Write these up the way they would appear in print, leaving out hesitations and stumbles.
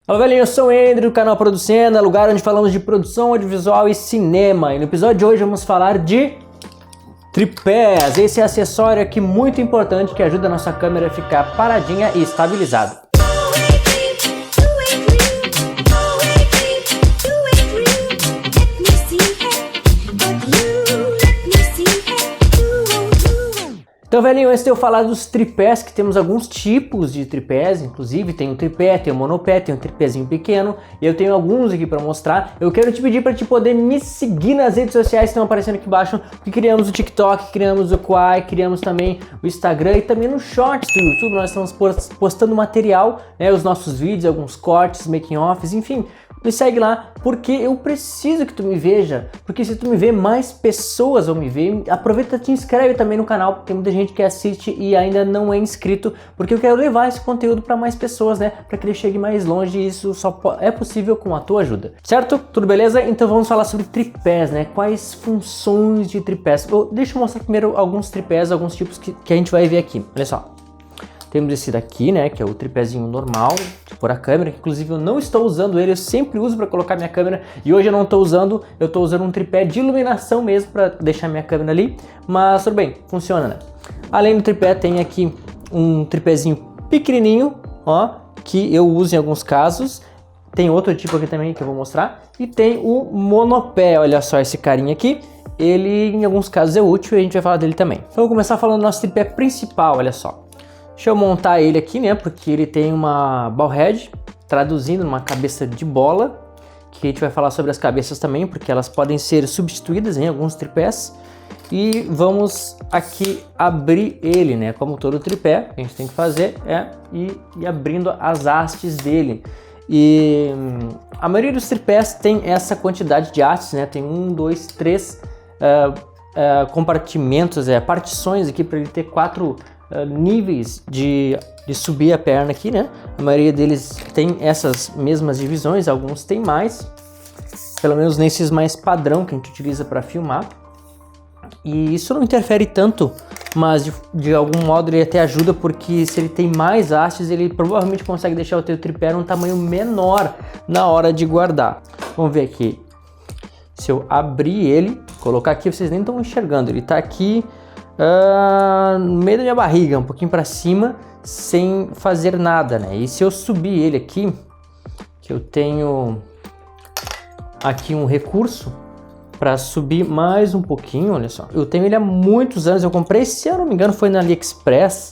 Fala velhinho, eu sou o Andrew do canal Producena, lugar onde falamos de produção audiovisual e cinema. E no episódio de hoje vamos falar de tripés. Esse é acessório aqui muito importante que ajuda a nossa câmera a ficar paradinha e estabilizada. Então, velhinho, antes de eu falar dos tripés, que temos alguns tipos de tripés, inclusive tem um tripé, tem um monopé, tem um tripézinho pequeno, e eu tenho alguns aqui para mostrar. Eu quero te pedir para te poder me seguir nas redes sociais que estão aparecendo aqui embaixo, que criamos o TikTok, criamos o Quai, criamos também o Instagram e também no Shorts do YouTube. Nós estamos postando material, né, os nossos vídeos, alguns cortes, making-offs, enfim. Me segue lá, porque eu preciso que tu me veja, porque se tu me ver, mais pessoas vão me ver. Aproveita e te inscreve também no canal, porque tem muita gente que assiste e ainda não é inscrito, porque eu quero levar esse conteúdo para mais pessoas, né, para que ele chegue mais longe, e isso só é possível com a tua ajuda. Certo? Tudo beleza? Então vamos falar sobre tripés, né, quais funções de tripés. Deixa eu mostrar primeiro alguns tripés, alguns tipos que a gente vai ver aqui. Olha só. Temos esse daqui, né, que é o tripézinho normal, de pôr a câmera, que inclusive eu não estou usando ele, eu sempre uso para colocar minha câmera, e hoje eu não estou usando, eu estou usando um tripé de iluminação mesmo para deixar minha câmera ali, mas tudo bem, funciona, né? Além do tripé tem aqui um tripézinho pequenininho, ó, que eu uso em alguns casos, tem outro tipo aqui também que eu vou mostrar, e tem o monopé, olha só esse carinha aqui, ele em alguns casos é útil e a gente vai falar dele também. Então eu vou começar falando do nosso tripé principal, olha só. Deixa eu montar ele aqui, né, porque ele tem uma ball head, traduzindo numa cabeça de bola, que a gente vai falar sobre as cabeças também, porque elas podem ser substituídas em alguns tripés. E vamos aqui abrir ele, né, como todo tripé, a gente tem que fazer é ir abrindo as hastes dele. E a maioria dos tripés tem essa quantidade de hastes, né, tem 1, 2, 3 compartimentos, partições aqui para ele ter 4 níveis de subir a perna aqui, né? A maioria deles tem essas mesmas divisões, alguns tem mais, pelo menos nesses mais padrão que a gente utiliza para filmar. E isso não interfere tanto, mas de algum modo ele até ajuda, porque se ele tem mais hastes, ele provavelmente consegue deixar o teu tripé num tamanho menor na hora de guardar. Vamos ver aqui. Se eu abrir ele, colocar aqui, vocês nem estão enxergando, ele está aqui no meio da minha barriga, um pouquinho para cima, sem fazer nada, né? E se eu subir ele aqui, que eu tenho aqui um recurso para subir mais um pouquinho, olha só. Eu tenho ele há muitos anos, eu comprei, se eu não me engano, foi na AliExpress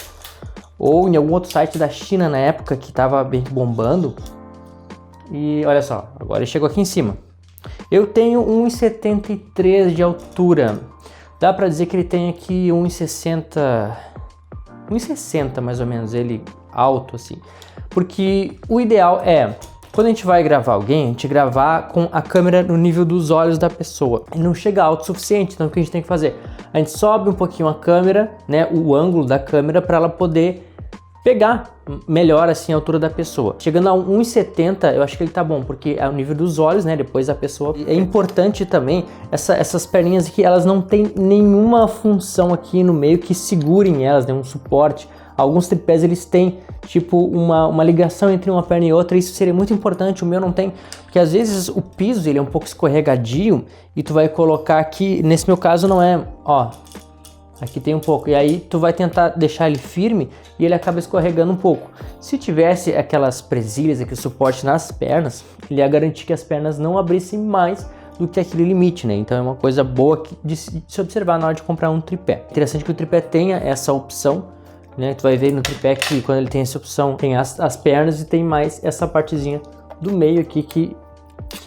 ou em algum outro site da China na época que estava bem bombando. E olha só, agora ele chegou aqui em cima. Eu tenho 1,73 de altura. Dá pra dizer que ele tem aqui 1,60 mais ou menos, ele alto assim. Porque o ideal é, quando a gente vai gravar alguém, a gente gravar com a câmera no nível dos olhos da pessoa. E não chega alto o suficiente, então o que a gente tem que fazer? A gente sobe um pouquinho a câmera, né, o ângulo da câmera, para ela poder pegar melhor assim a altura da pessoa. Chegando a 1,70 eu acho que ele tá bom, porque é o nível dos olhos, né, depois a pessoa. É importante também, essas perninhas aqui, elas não tem nenhuma função aqui no meio que segurem elas, né, um suporte. Alguns tripés eles têm tipo uma ligação entre uma perna e outra, isso seria muito importante, o meu não tem, porque às vezes o piso ele é um pouco escorregadio e tu vai colocar aqui, nesse meu caso não é, ó, aqui tem um pouco, e aí tu vai tentar deixar ele firme e ele acaba escorregando um pouco. Se tivesse aquelas presilhas aqui, o suporte nas pernas, ele ia garantir que as pernas não abrissem mais do que aquele limite, né? Então é uma coisa boa de se observar na hora de comprar um tripé. Interessante que o tripé tenha essa opção, né? Tu vai ver no tripé que quando ele tem essa opção, tem as pernas e tem mais essa partezinha do meio aqui que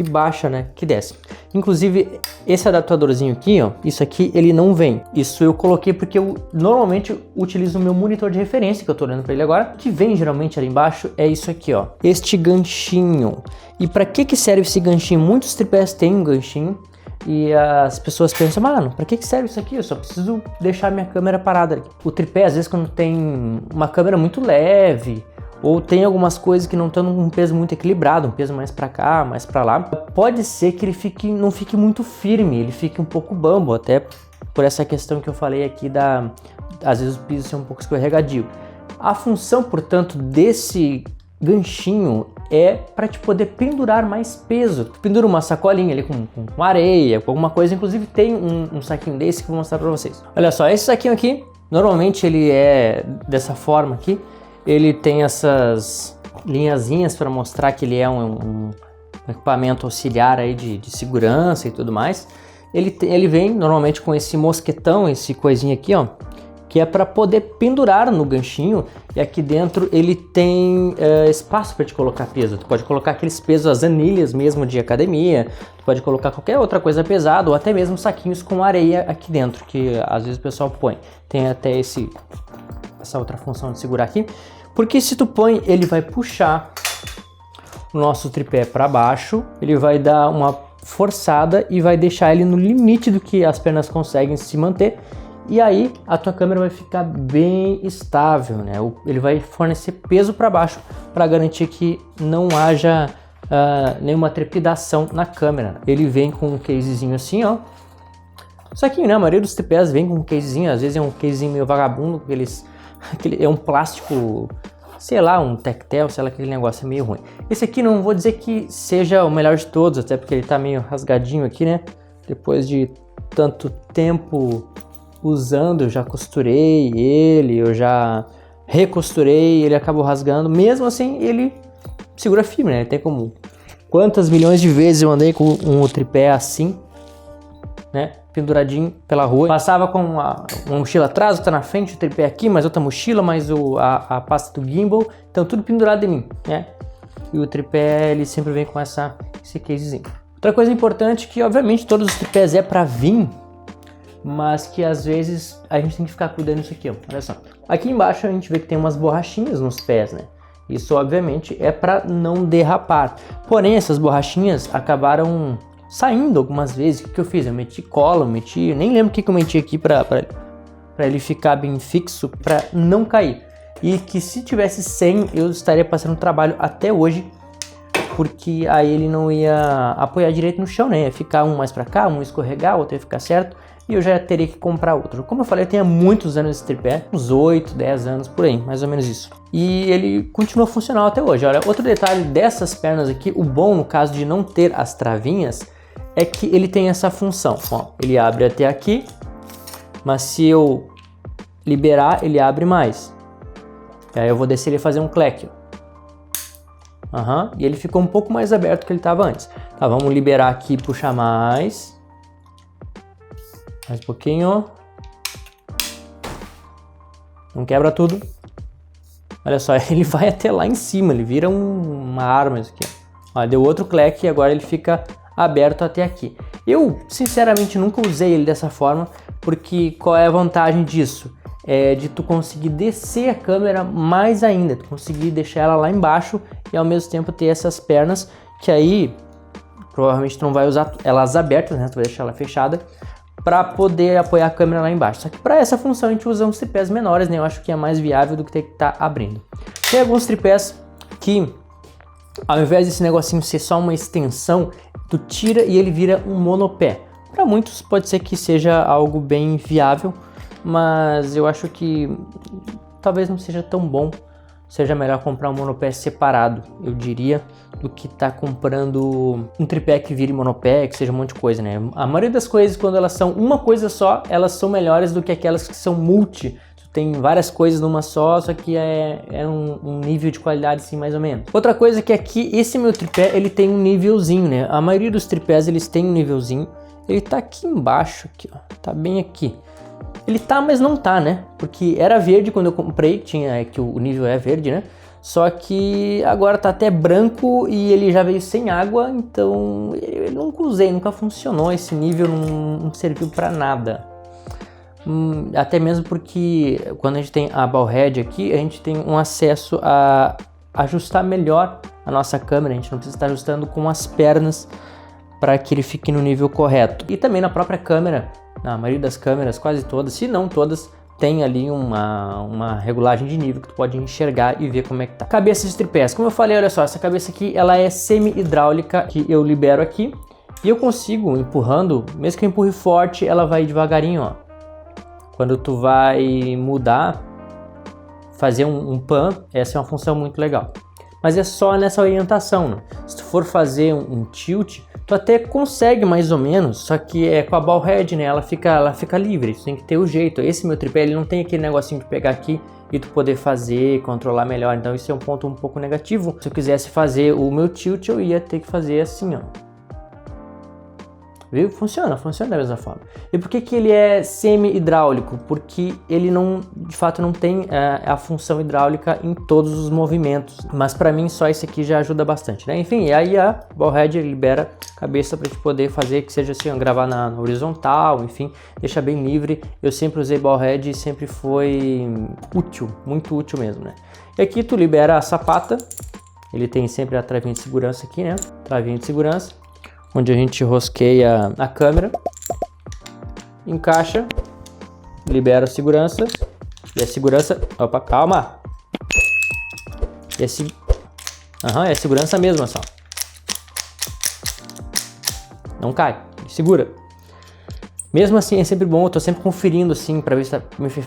baixa, né, que desce. Inclusive esse adaptadorzinho aqui, ó, isso aqui ele não vem. Isso eu coloquei porque eu normalmente utilizo o meu monitor de referência, que eu tô olhando para ele agora. O que vem geralmente ali embaixo é isso aqui, ó, este ganchinho. E para que serve esse ganchinho? Muitos tripés têm um ganchinho e as pessoas pensam, mano, para que serve isso aqui? Eu só preciso deixar minha câmera parada aqui. O tripé, às vezes, quando tem uma câmera muito leve, ou tem algumas coisas que não estão num peso muito equilibrado, um peso mais para cá, mais para lá, pode ser que ele não fique muito firme, ele fique um pouco bambo, até por essa questão que eu falei aqui às vezes o piso ser um pouco escorregadio. A função, portanto, desse ganchinho é para te poder pendurar mais peso. Tu pendura uma sacolinha ali com areia, com alguma coisa. Inclusive tem um saquinho desse que eu vou mostrar para vocês. Olha só, esse saquinho aqui, normalmente ele é dessa forma aqui. Ele tem essas linhazinhas para mostrar que ele é um equipamento auxiliar aí de segurança e tudo mais. Ele vem normalmente com esse mosquetão, esse coisinha aqui, ó, que é para poder pendurar no ganchinho, e aqui dentro ele tem espaço para te colocar peso. Tu pode colocar aqueles pesos, as anilhas mesmo de academia, tu pode colocar qualquer outra coisa pesada, ou até mesmo saquinhos com areia aqui dentro, que às vezes o pessoal põe. Tem até essa outra função de segurar aqui, porque se tu põe, ele vai puxar o nosso tripé para baixo, ele vai dar uma forçada e vai deixar ele no limite do que as pernas conseguem se manter. E aí a tua câmera vai ficar bem estável, né? Ele vai fornecer peso para baixo para garantir que não haja nenhuma trepidação na câmera. Ele vem com um casezinho assim, ó. Só que, né, a maioria dos tripés vem com um casezinho, às vezes é um casezinho meio vagabundo, é um plástico, sei lá, um tectel, sei lá, aquele negócio é meio ruim. Esse aqui não vou dizer que seja o melhor de todos, até porque ele tá meio rasgadinho aqui, né? Depois de tanto tempo usando, eu já costurei ele, eu já recosturei, ele acabou rasgando. Mesmo assim, ele segura firme, né? Tem como... Quantas milhões de vezes eu andei com um tripé assim, né? Penduradinho pela rua. Passava com uma mochila atrás, outra na frente, o tripé aqui, mais outra mochila, mais a pasta do gimbal. Então tudo pendurado em mim, né? E o tripé, ele sempre vem com esse casezinho. Outra coisa importante que, obviamente, todos os tripés é para vir, mas que às vezes a gente tem que ficar cuidando disso aqui, ó. Olha só. Aqui embaixo a gente vê que tem umas borrachinhas nos pés, né? Isso obviamente é para não derrapar. Porém, essas borrachinhas acabaram saindo algumas vezes. O que eu fiz? Eu meti cola, nem lembro o que eu meti aqui para ele ficar bem fixo, para não cair. E que se tivesse sem, eu estaria passando trabalho até hoje, porque aí ele não ia apoiar direito no chão, né? Ia ficar um mais para cá, um escorregar, o outro ia ficar certo. E eu já teria que comprar outro. Como eu falei, eu tenho há muitos anos esse tripé, uns 8, 10 anos por aí, mais ou menos isso. E ele continua funcional até hoje. Olha, outro detalhe dessas pernas aqui, o bom no caso de não ter as travinhas, é que ele tem essa função. Ó, ele abre até aqui, mas se eu liberar, ele abre mais. E aí eu vou descer ele e fazer um clack. E ele ficou um pouco mais aberto do que ele estava antes. Tá, vamos liberar aqui e puxar mais. Mais um pouquinho. Não quebra tudo. Olha só, ele vai até lá em cima, ele vira uma arma isso aqui. Ó, deu outro clack e agora ele fica aberto até aqui. Eu, sinceramente, nunca usei ele dessa forma, porque qual é a vantagem disso? É de tu conseguir descer a câmera mais ainda, tu conseguir deixar ela lá embaixo e ao mesmo tempo ter essas pernas, que aí provavelmente tu não vai usar elas abertas, né? Tu vai deixar ela fechada, para poder apoiar a câmera lá embaixo. Só que para essa função a gente usa uns tripés menores, né? Eu acho que é mais viável do que ter que estar abrindo. Tem alguns tripés que, ao invés desse negocinho ser só uma extensão, tu tira e ele vira um monopé. Para muitos pode ser que seja algo bem viável, mas eu acho que talvez não seja tão bom. Seja melhor comprar um monopé separado, eu diria, do que tá comprando um tripé que vire monopé, que seja um monte de coisa, né? A maioria das coisas, quando elas são uma coisa só, elas são melhores do que aquelas que são multi. Tu tem várias coisas numa só que é um nível de qualidade assim, mais ou menos. Outra coisa é que aqui, esse meu tripé, ele tem um nívelzinho, né? A maioria dos tripés, eles têm um nívelzinho. Ele tá aqui embaixo, aqui, ó. Tá bem aqui. Ele tá, mas não tá, né? Porque era verde quando eu comprei, tinha que o nível é verde, né? Só que agora tá até branco e ele já veio sem água, então eu nunca usei, nunca funcionou. Esse nível não serviu pra nada. Até mesmo porque quando a gente tem a ball head aqui, a gente tem um acesso a ajustar melhor a nossa câmera. A gente não precisa estar ajustando com as pernas para que ele fique no nível correto. E também na própria câmera, na maioria das câmeras, quase todas, se não todas, tem ali uma regulagem de nível que tu pode enxergar e ver como é que tá. Cabeça de tripés, como eu falei, olha só, essa cabeça aqui, ela é semi-hidráulica, que eu libero aqui, e eu consigo, empurrando, mesmo que eu empurre forte, ela vai devagarinho, ó. Quando tu vai mudar, fazer um pan, essa é uma função muito legal. mas é só nessa orientação, né? Se tu for fazer um tilt, tu até consegue mais ou menos, só que é com a ball head, né? Ela fica livre, tu tem que ter o jeito. Esse meu tripé, ele não tem aquele negocinho de pegar aqui e tu poder fazer, controlar melhor, então isso é um ponto um pouco negativo. Se eu quisesse fazer o meu tilt, eu ia ter que fazer assim, ó. Viu? Funciona da mesma forma. E por que que ele é semi-hidráulico? Porque ele não, de fato, não tem a função hidráulica em todos os movimentos. Mas para mim só esse aqui já ajuda bastante, né? Enfim, e aí a ball head libera a cabeça para te poder fazer que seja assim, ó, gravar na horizontal, enfim, deixa bem livre. Eu sempre usei ball head e sempre foi útil, muito útil mesmo, né? E aqui tu libera a sapata. Ele tem sempre a travinha de segurança aqui, né? Travinha de segurança, onde a gente rosqueia a câmera, encaixa, libera a segurança, e a segurança, opa, calma, e é a segurança mesmo, só, não cai, segura. Mesmo assim é sempre bom, eu tô sempre conferindo assim, pra ver se tá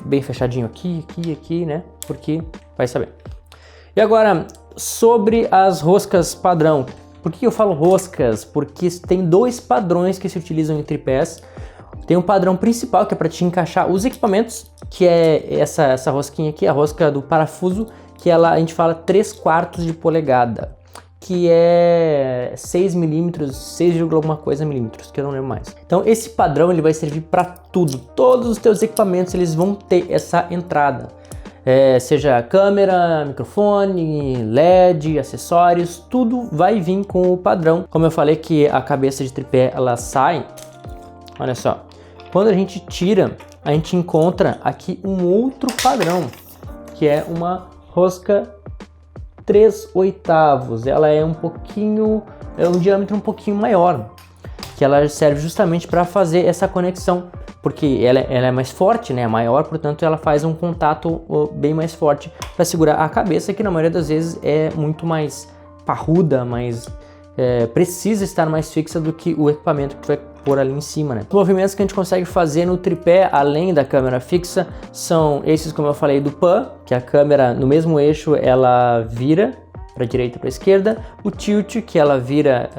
bem fechadinho aqui, né, porque vai saber. E agora, sobre as roscas padrão. Por que eu falo roscas? Porque tem dois padrões que se utilizam em tripés. Tem um padrão principal que é para te encaixar os equipamentos, que é essa rosquinha aqui, a rosca do parafuso, que a gente fala 3/4 de polegada, que é 6 milímetros, 6, alguma coisa milímetros, que eu não lembro mais. Então esse padrão ele vai servir para tudo. Todos os teus equipamentos eles vão ter essa entrada. Seja câmera, microfone, LED, acessórios, tudo vai vir com o padrão. Como eu falei que a cabeça de tripé ela sai, olha só, quando a gente tira, a gente encontra aqui um outro padrão, que é uma rosca 3/8. Ela é um diâmetro um pouquinho maior, que ela serve justamente para fazer essa conexão. Porque ela é mais forte, né? Maior, portanto ela faz um contato bem mais forte para segurar a cabeça, que na maioria das vezes é muito mais parruda, precisa estar mais fixa do que o equipamento que tu vai pôr ali em cima, né? Os movimentos que a gente consegue fazer no tripé, além da câmera fixa, são esses, como eu falei, do pan, que a câmera no mesmo eixo ela vira para direita e para esquerda, o tilt, que ela vira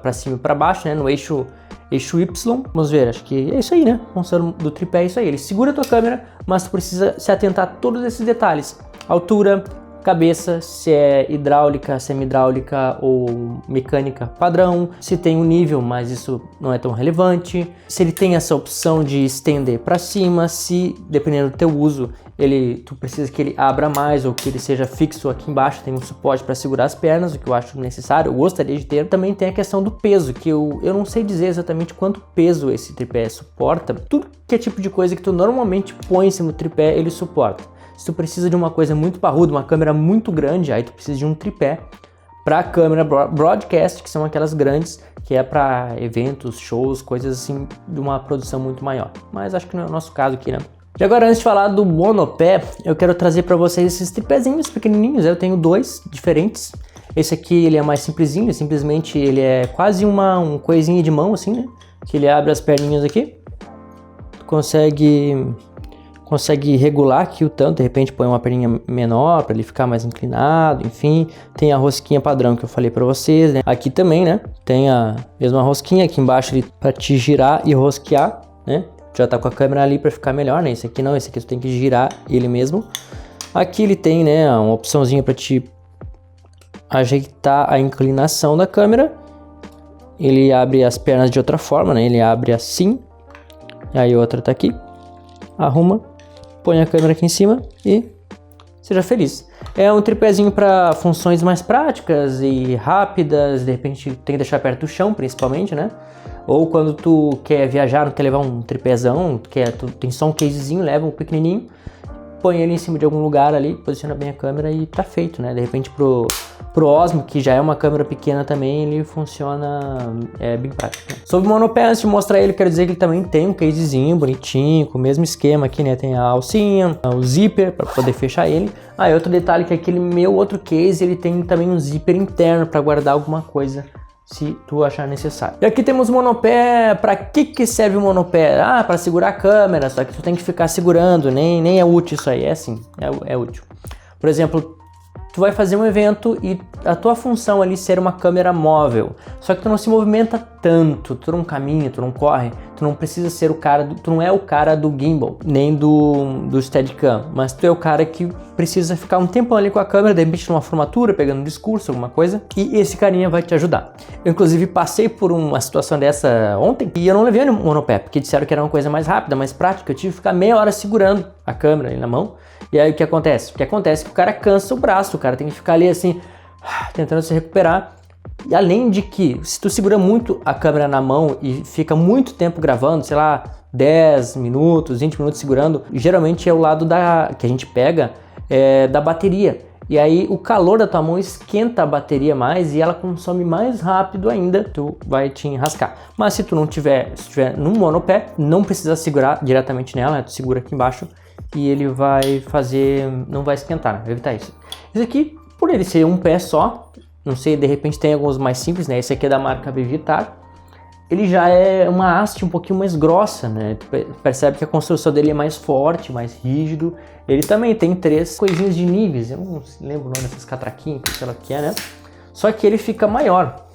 para cima e para baixo, né? No eixo Y, vamos ver, acho que é isso aí, né? O função do tripé é isso aí, ele segura a tua câmera, mas tu precisa se atentar a todos esses detalhes. Altura, cabeça, se é hidráulica, semi-hidráulica ou mecânica padrão, se tem um nível, mas isso não é tão relevante, se ele tem essa opção de estender para cima, se dependendo do teu uso, tu precisa que ele abra mais ou que ele seja fixo aqui embaixo, tem um suporte para segurar as pernas, o que eu acho necessário, eu gostaria de ter. Também tem a questão do peso, que eu não sei dizer exatamente quanto peso esse tripé suporta. Tudo que é tipo de coisa que tu normalmente põe em cima do tripé, ele suporta. Se tu precisa de uma coisa muito parruda, uma câmera muito grande, aí tu precisa de um tripé para câmera broadcast, que são aquelas grandes, que é para eventos, shows, coisas assim, de uma produção muito maior. Mas acho que não é o nosso caso aqui, né? E agora, antes de falar do monopé, eu quero trazer para vocês esses tripézinhos pequenininhos. Eu tenho dois diferentes. Esse aqui ele é mais simplesinho, simplesmente ele é quase um coisinha de mão assim, né? Que ele abre as perninhas aqui. Tu consegue regular aqui o tanto, de repente põe uma perninha menor para ele ficar mais inclinado, enfim. Tem a rosquinha padrão que eu falei para vocês, né? Aqui também, né? Tem a mesma rosquinha aqui embaixo para te girar e rosquear, né? Já tá com a câmera ali para ficar melhor, né? Esse aqui não, esse aqui tu tem que girar ele mesmo. Aqui ele tem, né, uma opçãozinha para te ajeitar a inclinação da câmera. Ele abre as pernas de outra forma, né? Ele abre assim. Aí outra tá aqui. Arruma, põe a câmera aqui em cima e seja feliz. É um tripézinho para funções mais práticas e rápidas, de repente tem que deixar perto do chão, principalmente, né? Ou quando tu quer viajar, não quer levar um tripézão, tu tem só um casezinho, leva um pequenininho, põe ele em cima de algum lugar ali, posiciona bem a câmera e tá feito, né? De repente pro Osmo, que já é uma câmera pequena também, ele funciona bem prático, né? Sobre o monopé, antes de mostrar ele, quero dizer que ele também tem um casezinho bonitinho, com o mesmo esquema aqui, né? Tem a alcinha, o zíper para poder fechar ele. E outro detalhe que aquele meu outro case, ele tem também um zíper interno para guardar alguma coisa, se tu achar necessário. E aqui temos o monopé. Para que serve o monopé? Para segurar a câmera, só que tu tem que ficar segurando, nem é útil isso aí, é sim, é útil. Por exemplo, tu vai fazer um evento e a tua função ali ser uma câmera móvel, só que tu não se movimenta tanto, tu não caminha, tu não corre, tu não precisa ser o cara, tu não é o cara do gimbal, nem do Steadicam, mas tu é o cara que precisa ficar um tempão ali com a câmera, de repente numa formatura, pegando um discurso, alguma coisa, e esse carinha vai te ajudar. Eu inclusive passei por uma situação dessa ontem e eu não levei o monopé, porque disseram que era uma coisa mais rápida, mais prática, eu tive que ficar meia hora segurando a câmera ali na mão. E aí o que acontece? O que acontece é que o cara cansa o braço, o cara tem que ficar ali assim, tentando se recuperar. E além de que, se tu segura muito a câmera na mão e fica muito tempo gravando, sei lá, 10 minutos, 20 minutos segurando, geralmente é o lado que a gente pega da bateria. E aí o calor da tua mão esquenta a bateria mais e ela consome mais rápido ainda, tu vai te enrascar. Mas se tu não tiver, se tiver num monopé, não precisa segurar diretamente nela, né? Tu segura aqui embaixo e ele vai fazer, não vai esquentar, né? Vai evitar isso. Esse aqui, por ele ser um pé só, não sei, de repente tem alguns mais simples, né? Esse aqui é da marca Vegetar. Ele já é uma haste um pouquinho mais grossa, né? Tu percebe que a construção dele é mais forte, mais rígido. Ele também tem 3 coisinhas de níveis, eu não lembro o nome dessas catraquinhas, sei lá o que é, né? Só que ele fica maior.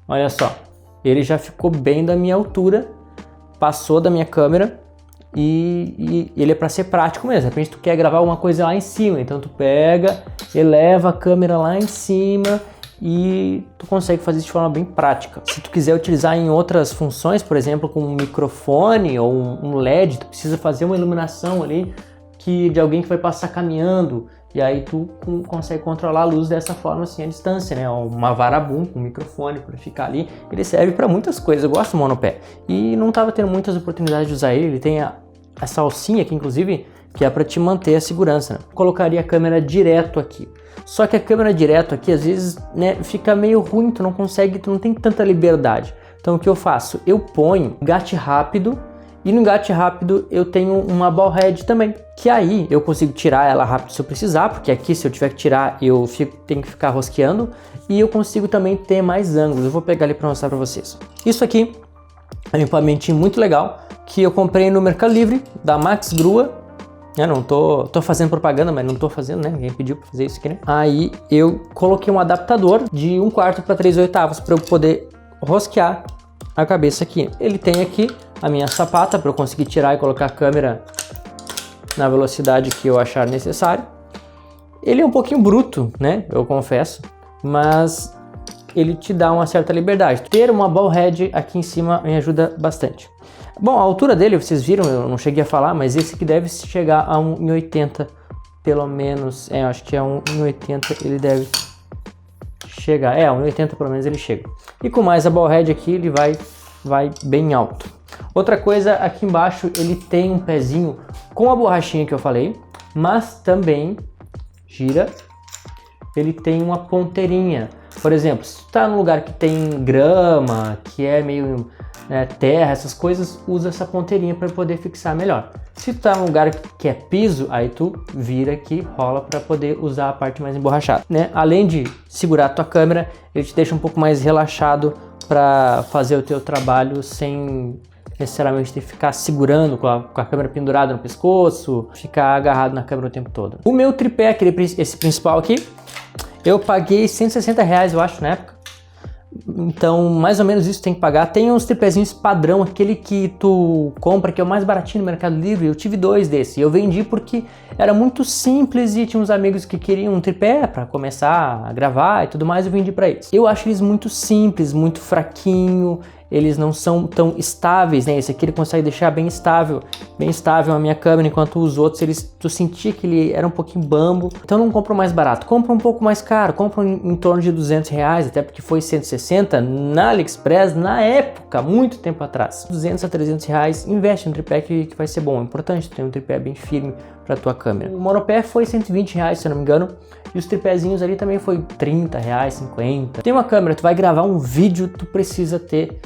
Olha só, ele já ficou bem da minha altura, passou da minha câmera e ele é para ser prático mesmo. De repente tu quer gravar uma coisa lá em cima, então tu pega, eleva a câmera lá em cima e tu consegue fazer isso de forma bem prática. Se tu quiser utilizar em outras funções, por exemplo, com um microfone ou um LED, tu precisa fazer uma iluminação ali de alguém que vai passar caminhando, e aí tu consegue controlar a luz dessa forma assim à distância, né? Uma varabum com um microfone para ficar ali. Ele serve para muitas coisas, eu gosto do monopé. E não estava tendo muitas oportunidades de usar ele, ele tem essa alcinha aqui, inclusive, que é para te manter a segurança, né? Colocaria a câmera direto aqui. Só que a câmera direto aqui, às vezes, né, fica meio ruim, tu não tem tanta liberdade. Então o que eu faço? Eu ponho engate rápido, e no engate rápido eu tenho uma ball head também, que aí eu consigo tirar ela rápido se eu precisar, porque aqui se eu tiver que tirar tenho que ficar rosqueando, e eu consigo também ter mais ângulos. Eu vou pegar ali para mostrar para vocês. Isso aqui é um equipamento muito legal que eu comprei no Mercado Livre, da Max Grua. Eu não tô fazendo propaganda, mas não tô fazendo, né? Ninguém pediu para fazer isso aqui, né? Aí eu coloquei um adaptador de 1/4 para 3/8 para eu poder rosquear a cabeça aqui. Ele tem aqui a minha sapata para eu conseguir tirar e colocar a câmera na velocidade que eu achar necessário. Ele é um pouquinho bruto, né? Eu confesso, mas ele te dá uma certa liberdade. Ter uma ball head aqui em cima me ajuda bastante. Bom, a altura dele, vocês viram, eu não cheguei a falar, mas esse aqui deve chegar a 1,80 pelo menos. Eu acho que a 1,80 ele deve chegar. 1,80 pelo menos ele chega. E com mais a ball head aqui, ele vai bem alto. Outra coisa, aqui embaixo ele tem um pezinho com a borrachinha que eu falei, mas também gira, ele tem uma ponteirinha. Por exemplo, se tu tá num lugar que tem grama, que é meio terra, essas coisas, usa essa ponteirinha para poder fixar melhor. Se tu tá num lugar que é piso, aí tu vira aqui, rola para poder usar a parte mais emborrachada, né? Além de segurar a tua câmera, ele te deixa um pouco mais relaxado para fazer o teu trabalho sem necessariamente ter que ficar segurando com a câmera pendurada no pescoço, ficar agarrado na câmera o tempo todo. O meu tripé, esse principal aqui, eu paguei R$160, eu acho, na época. Então, mais ou menos isso tem que pagar. Tem uns tripézinhos padrão, aquele que tu compra, que é o mais baratinho no Mercado Livre. Eu tive 2 desses. Eu vendi porque era muito simples e tinha uns amigos que queriam um tripé para começar a gravar e tudo mais. Eu vendi para eles. Eu acho eles muito simples, muito fraquinho. Eles não são tão estáveis, né? Esse aqui ele consegue deixar bem estável a minha câmera, enquanto os outros, tu sentia que ele era um pouquinho bambo. Então não compra o mais barato, compra um pouco mais caro, compra em torno de R$200, até porque foi 160 na AliExpress na época, muito tempo atrás. 200 a R$300, investe no tripé que vai ser bom. É importante ter um tripé bem firme para tua câmera. O monopé foi R$120, se eu não me engano. E os tripézinhos ali também foi R$30, 50. Tem uma câmera, tu vai gravar um vídeo, tu precisa ter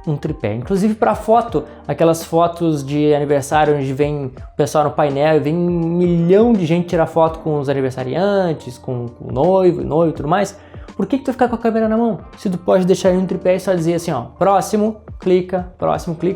um tripé. Inclusive para foto, aquelas fotos de aniversário onde vem o pessoal no painel e vem 1 milhão de gente tirar foto com os aniversariantes, com o noivo e tudo mais. Por que tu vai ficar com a câmera na mão? Se tu pode deixar ele no tripé e só dizer assim, ó, próximo, clica,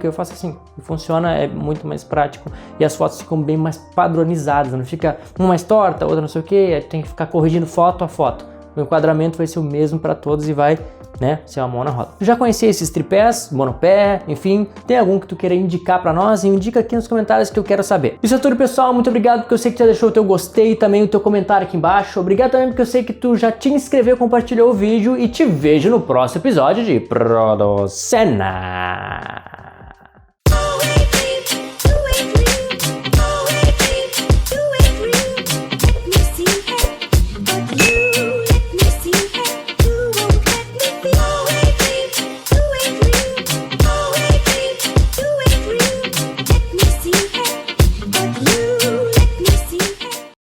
eu faço assim. E funciona, é muito mais prático e as fotos ficam bem mais padronizadas, não fica uma mais torta, outra não sei o que, tem que ficar corrigindo foto a foto. O enquadramento vai ser o mesmo para todos e vai, né, ser uma mão na roda. Já conheci esses tripés, monopé, enfim, tem algum que tu queira indicar para nós? Indica aqui nos comentários que eu quero saber. Isso é tudo, pessoal, muito obrigado porque eu sei que tu já deixou o teu gostei e também o teu comentário aqui embaixo. Obrigado também porque eu sei que tu já te inscreveu, compartilhou o vídeo e te vejo no próximo episódio de Producena.